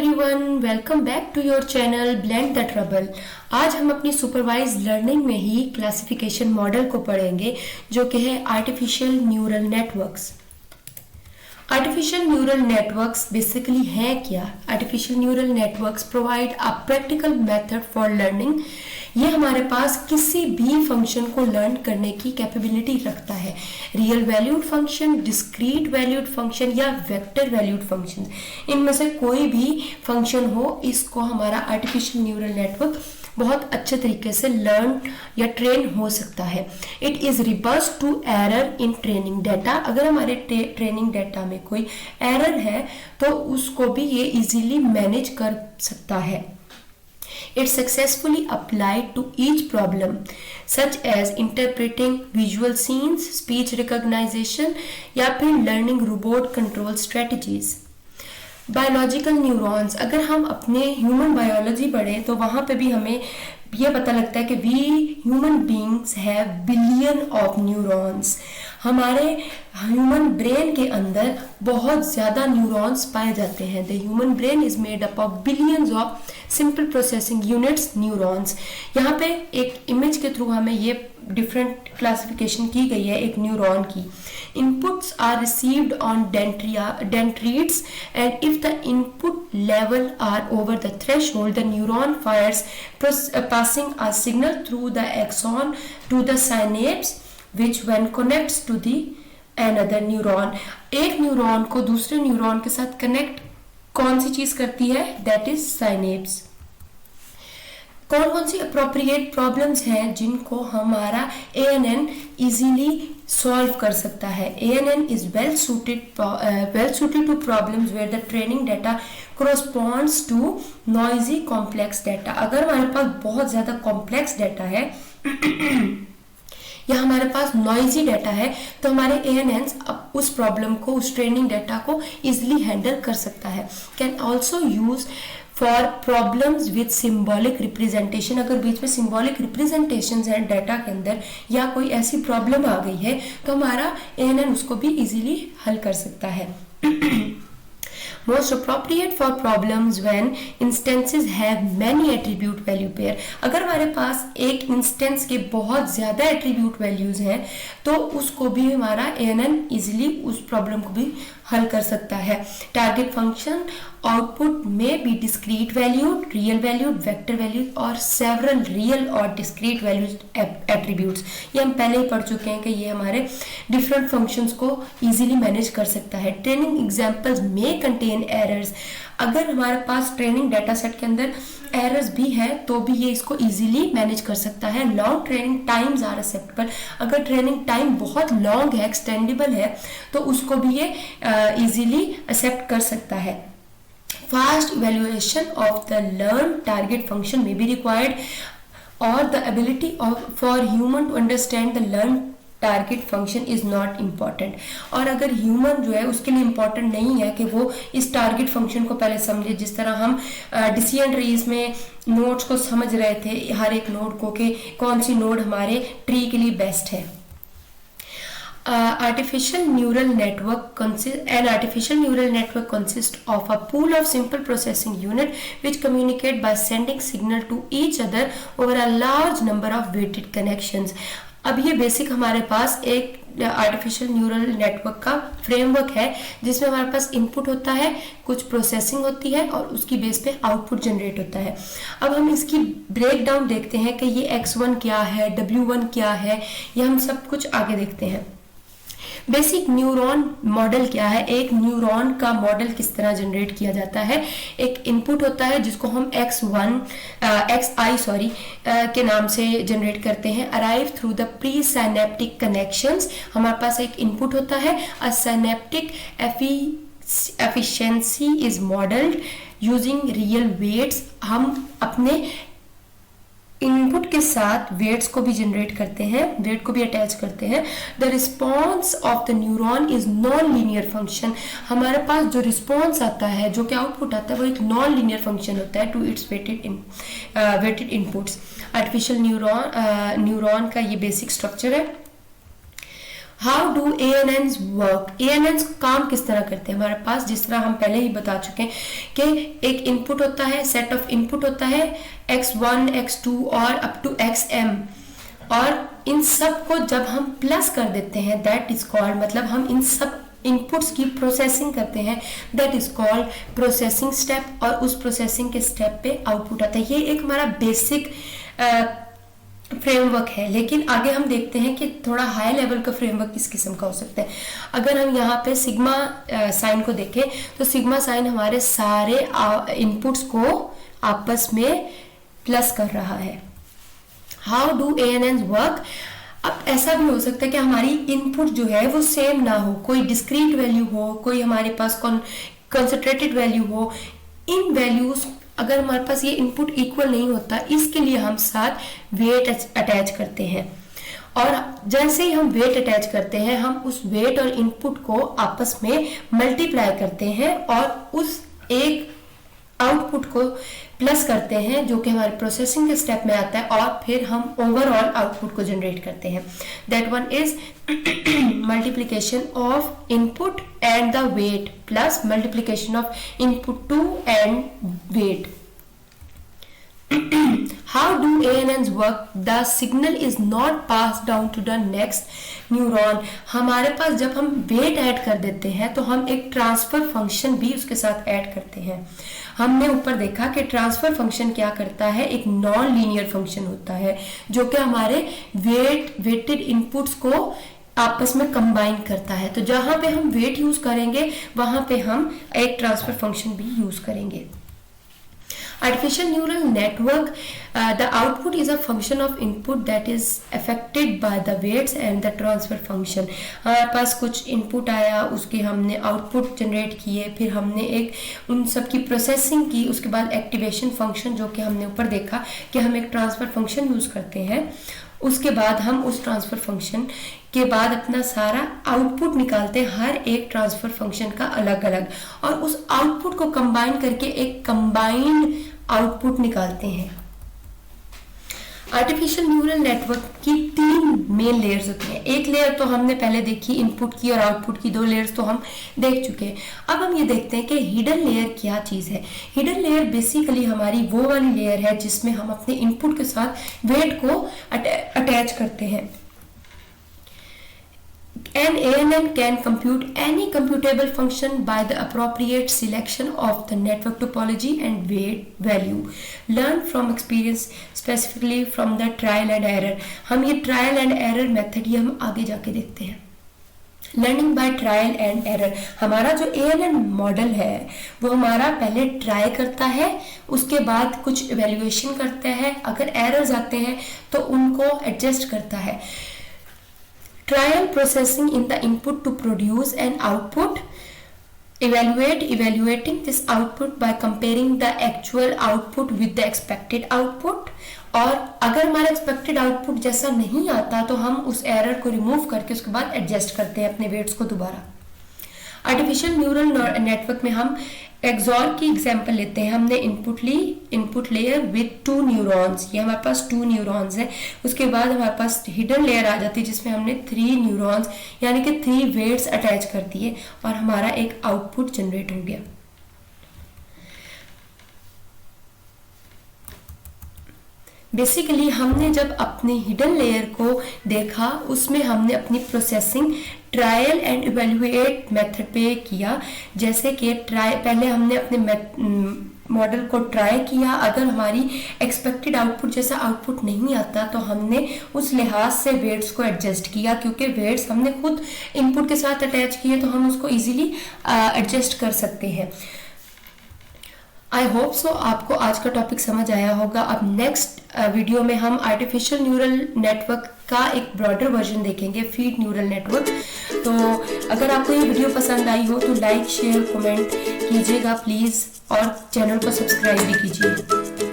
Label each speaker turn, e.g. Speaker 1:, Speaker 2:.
Speaker 1: Everyone, welcome back to your channel blend the trouble. आज हम अपनी सुपरवाइज लर्निंग में ही क्लासिफिकेशन मॉडल को पढ़ेंगे जो कि है artificial neural networks. Artificial neural networks basically है क्या? Artificial neural networks provide a practical method for learning. ये हमारे पास किसी भी फंक्शन को लर्न करने की कैपेबिलिटी रखता है। Real valued function, discrete valued function या वेक्टर वैल्यूड फंक्शन, इनमें से कोई भी फंक्शन हो, इसको हमारा आर्टिफिशियल न्यूरल नेटवर्क बहुत अच्छे तरीके से लर्न या ट्रेन हो सकता है। It is reverse to error in training data. अगर हमारे ट्रेनिंग डाटा में कोई एरर है तो उसको भी ये इजीली मैनेज कर सकता है। It successfully applied to each problem, such as interpreting visual scenes, speech recognition या फिर learning robot control strategies. Biological neurons, अगर हम अपने ह्यूमन बायोलॉजी पढ़ें तो वहाँ पे भी हमें ये पता लगता है कि we human beings have billion of neurons. हमारे ह्यूमन ब्रेन के अंदर बहुत ज़्यादा न्यूरॉन्स पाए जाते हैं। The human brain is made up of billions of simple processing units neurons. यहाँ पे एक इमेज के थ्रू हमें ये डिफरेंट क्लासिफिकेशन की गई है एक न्यूरॉन की। Inputs are received on dendrites and if the input level are over the threshold the neuron fires passing a signal through the axon to the synapse which when connects to the another neuron। एक neuron को दूसरे neuron के साथ connect कौन सी चीज करती है? That is synapse. कौन कौन सी अप्रोप्रिएट प्रॉब्लम्स हैं जिनको हमारा ANN इजीली सॉल्व कर सकता है? ANN is well suited to problems where the training data corresponds to noisy complex data। अगर हमारे पास बहुत ज्यादा कॉम्प्लेक्स डाटा है या हमारे पास नॉइजी डाटा है तो हमारे ANNs उस प्रॉब्लम को, उस ट्रेनिंग डाटा को इजिली हैंडल कर सकता है। Can also use for problems with symbolic representation. अगर बीच में सिंबॉलिक रिप्रेजेंटेशन है डाटा के अंदर या कोई ऐसी प्रॉब्लम आ गई है तो हमारा ANN उसको भी इजीली हल कर सकता है। Most appropriate for problems when instances have many attribute value pair। अगर हमारे पास एक इंस्टेंस के बहुत ज्यादा एट्रीब्यूट वैल्यूज हैं तो उसको भी हमारा ANN इजिली उस प्रॉब्लम को भी हल कर सकता है। Target function output may be discrete valued, real valued, vector valued और सेवरल रियल और डिस्क्रीट वैल्यूज एट्रीब्यूट्स। ये हम पहले ही पढ़ चुके हैं कि ये हमारे डिफरेंट फंक्शंस को इजीली मैनेज कर सकता है। ट्रेनिंग एग्जांपल्स में कंटेन एरर्स। अगर हमारे पास ट्रेनिंग डाटा सेट के अंदर एरर्स भी है तो भी ये इसको इजीली मैनेज कर सकता है। Long training times are acceptable. अगर ट्रेनिंग टाइम बहुत लॉन्ग है, एक्सटेंडेबल है, तो उसको भी ये इजीली एक्सेप्ट कर सकता है। Fast evaluation of the learn target function may be required और the ability for human to understand the learn target function is not important. और अगर ह्यूमन जो है उसके लिए इम्पॉर्टेंट नहीं है कि वो इस टारगेट फंक्शन को पहले समझे, जिस तरह हम डिसीजन ट्रीज में नोड्स को समझ रहे थे, हर एक नोड को कि कौन सी नोड हमारे ट्री के लिए बेस्ट है। Artificial neural network consists of a pool of simple processing unit which communicate by sending signal to each other over a large number of weighted connections। अब ये बेसिक हमारे पास एक आर्टिफिशियल न्यूरल नेटवर्क का framework है जिसमें हमारे पास input होता है, कुछ प्रोसेसिंग होती है और उसकी बेस पे आउटपुट जनरेट होता है। अब हम इसकी ब्रेक डाउन देखते हैं कि ये X1 क्या है, W1 क्या है, ये हम सब कुछ आगे देखते हैं। बेसिक न्यूरॉन मॉडल क्या है? एक न्यूरॉन का मॉडल किस तरह जनरेट किया जाता है? एक इनपुट होता है जिसको हम XI के नाम से जनरेट करते हैं। Arrive through the presynaptic connections. हमारे पास एक इनपुट होता है। A synaptic efficiency is modelled using real weights. हम अपने इनपुट के साथ वेट्स को भी जनरेट करते हैं, वेट को भी अटैच करते हैं। The response of the neuron is non linear function. हमारे पास जो रिस्पॉन्स आता है, जो कि आउटपुट आता है, वो एक नॉन लीनियर फंक्शन होता है to its weighted inputs. Artificial neuron का ये बेसिक स्ट्रक्चर है। How do ANNs work? ANNs काम किस तरह करते हैं? हमारे पास जिस तरह हम पहले ही बता चुके हैं कि एक इनपुट होता है, सेट ऑफ इनपुट होता है x1 x2 और अप टू xm, और इन सब को जब हम प्लस कर देते हैं दैट इज कॉल्ड, मतलब हम इन सब इनपुट्स की प्रोसेसिंग करते हैं that is called processing step, और उस प्रोसेसिंग के स्टेप पे आउटपुट आता है। ये एक हमारा बेसिक फ्रेमवर्क है, लेकिन आगे हम देखते हैं कि थोड़ा हाई लेवल का फ्रेमवर्क किस किस्म का हो सकता है। अगर हम यहाँ पे सिग्मा साइन को देखें तो सिग्मा साइन हमारे सारे इनपुट्स को आपस में प्लस कर रहा है। How do ANNs work? अब ऐसा भी हो सकता है कि हमारी इनपुट जो है वो सेम ना हो, कोई डिस्क्रीट वैल्यू हो, कोई हमारे पास कंसंट्रेटेड वैल्यू हो। इन वैल्यूज अगर हमारे पास ये इनपुट इक्वल नहीं होता, इसके लिए हम साथ वेट अटैच करते हैं, और जैसे ही हम वेट अटैच करते हैं हम उस वेट और इनपुट को आपस में मल्टीप्लाई करते हैं और उस एक आउटपुट को प्लस करते हैं जो कि हमारे प्रोसेसिंग के स्टेप में आता है, और फिर हम ओवरऑल आउटपुट को जनरेट करते हैं। That one is multiplication of input and the weight plus multiplication of input two and weight. How do ANNs work? The signal is not passed down to the next neuron. हमारे पास जब हम wait add कर देते हैं तो हम एक transfer function भी उसके साथ ऐड करते हैं। हमने ऊपर देखा कि ट्रांसफर फंक्शन क्या करता है, एक नॉन लीनियर फंक्शन होता है जो कि हमारे वेटेड इनपुट्स को आपस में कंबाइन करता है। तो जहां पे हम वेट यूज करेंगे वहां पे हम एक ट्रांसफर फंक्शन भी यूज करेंगे। Artificial neural network, the output is a function of input that is affected by the weights and the transfer function. हमारे पास कुछ इनपुट आया, उसके हमने आउटपुट जनरेट किए, फिर हमने एक उन सब की प्रोसेसिंग की, उसके बाद एक्टिवेशन फंक्शन जो कि हमने ऊपर देखा कि हम एक ट्रांसफर फंक्शन यूज करते हैं, उसके बाद हम उस ट्रांसफर फंक्शन के बाद अपना सारा आउटपुट निकालते हैं, हर एक ट्रांसफर फंक्शन का अलग अलग, और उस आउटपुट को कंबाइन करके एक कंबाइंड आउटपुट निकालते हैं। आर्टिफिशियल न्यूरल नेटवर्क की 3 मेन लेयर्स होती हैं। एक लेयर तो हमने पहले देखी इनपुट की, और आउटपुट की 2 लेयर्स तो हम देख चुके हैं। अब हम ये देखते हैं कि हिडन लेयर क्या चीज है। हिडन लेयर बेसिकली हमारी वो वाली लेयर है जिसमें हम अपने इनपुट के साथ वेट को अटैच करते हैं। An ANN can compute any computable function by the appropriate selection of the network topology and weight value. Learn from experience, specifically from the trial and error. हम ये trial and error method ही हम आगे जाके देखते हैं। Learning by trial and error, हमारा जो ANN model है वो हमारा पहले ट्राई करता है, उसके बाद कुछ इवेल्युएशन करता है, अगर एरर्स आते हैं तो उनको एडजस्ट करता है। Trial processing in the input to produce an output. Evaluating this output by comparing the actual output with the expected output. और अगर हमारा एक्सपेक्टेड आउटपुट जैसा नहीं आता तो हम उस एरर को रिमूव करके उसके बाद एडजस्ट करते हैं अपने वेट्स को दोबारा। आर्टिफिशियल न्यूरल नेटवर्क में हम एक्सॉर की एग्जांपल लेते हैं। हमने इनपुट ली, इनपुट लेयर विद 2 न्यूरॉन्स, ये हमारे पास 2 न्यूरॉन्स है। उसके बाद हमारे पास हिडन लेयर आ जाती है जिसमें हमने 3 न्यूरॉन्स यानी कि 3 वेट्स अटैच कर दिए और हमारा एक आउटपुट जनरेट हो गया। बेसिकली हमने जब अपनी हिडन लेयर को देखा उसमें हमने अपनी processing trial and evaluate method पे किया। जैसे कि पहले हमने अपने मॉडल को ट्राई किया, अगर हमारी एक्सपेक्टेड आउटपुट जैसा आउटपुट नहीं आता तो हमने उस लिहाज से वेट्स को एडजस्ट किया, क्योंकि वेट्स हमने खुद इनपुट के साथ अटैच किए तो हम उसको इजीली एडजस्ट कर सकते हैं। आई होप सो आपको आज का टॉपिक समझ आया होगा। अब नेक्स्ट वीडियो में हम आर्टिफिशियल न्यूरल नेटवर्क का एक ब्रॉडर वर्जन देखेंगे, फीड न्यूरल नेटवर्क। तो अगर आपको ये वीडियो पसंद आई हो तो लाइक शेयर कमेंट कीजिएगा प्लीज़, और चैनल को सब्सक्राइब भी कीजिए।